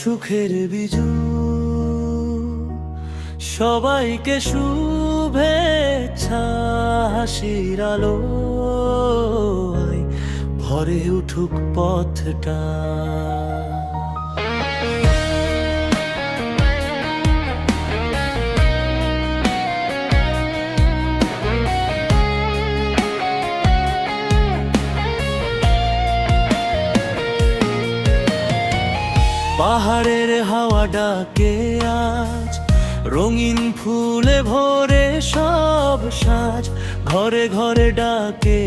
সুখের বিজু, সবাইকে শুভেচ্ছা, হাসির আলো ভরে উঠুক পথটা। পাহাড়ের হাওয়া ডাকে আজ, রঙিন ফুলে ভরে সব সাজ, ঘরে ঘরে ডাকে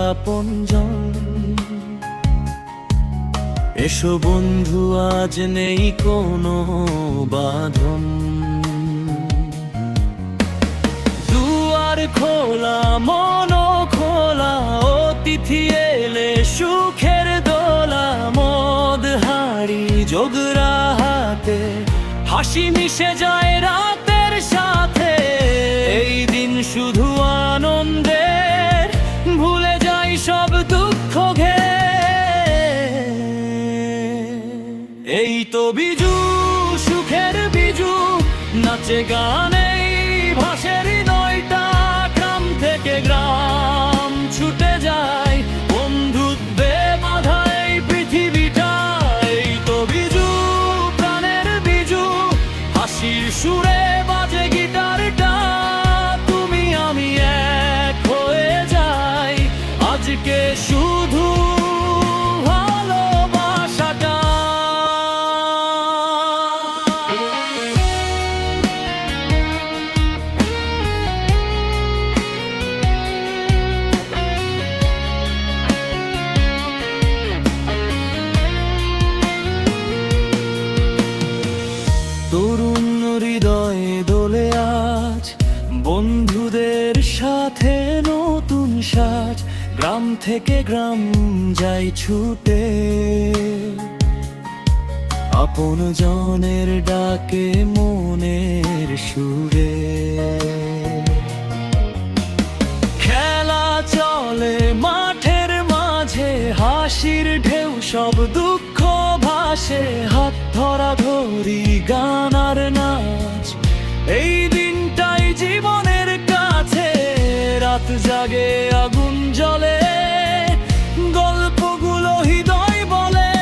আপনজন। এসো বন্ধু, আজ নেই কোনো বাঁধন, দুয়ার খোলা মন খোলা, অতিথি এলে সুখের দোলা। মদ হাড়ি যোগরা হাতে, হাসি মিশে যায় রাতের সাথে। এই দিন শুধু আনন্দের, ভুলে যাই সব দুঃখ ঘে। এই তো বিজু, সুখের বিজু, নাচে গানে ভাসেরই নয়টা। গ্রাম থেকে গ্রাম ছুটে যায়, বন্ধুত্বে বাঁধা এই পৃথিবীটা। এই তো বিজু, প্রাণের বিজু, হাসির সুরে বাজে গিটারটা। তুমি আমি এক হয়ে যাই, আজকে শুধু ভালোবাসাটা। তরুণ হৃদয়ে দোলে আজ, বন্ধুদের সাথে নতুন সাজ। গ্রাম থেকে গ্রাম যাই ছুটে, আপন জনের ডাকে মনের সুরে। খেলা চলে মাঠের মাঝে, হাসির ঢেউ সব দুঃখ ভাসে। হাত ধরা ধরি গান আর নাচ, এই দিনটাই জীবনের কাছে। রাত জাগে আগুন জ্বলে, গল্পগুলো হৃদয় বলে।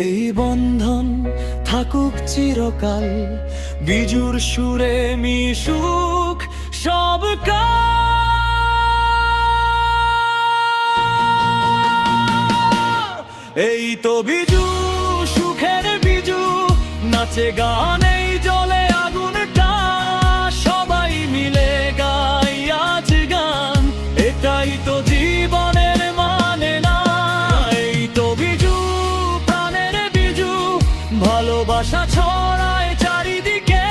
এই বন্ধন থাকুক চিরকাল, বিজুর সুরে মিশুক সব কাল। এই তো বিজু, সুখের বিজু, নাচে গানে জ্বলে আগুনটা। সবাই মিলে গাই আজ গান, এটাই তো জীবনের মানে না। এই তো বিজু, প্রাণের বিজু, ভালোবাসা ছড়ায় চারিদিকে।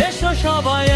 এসো সবাই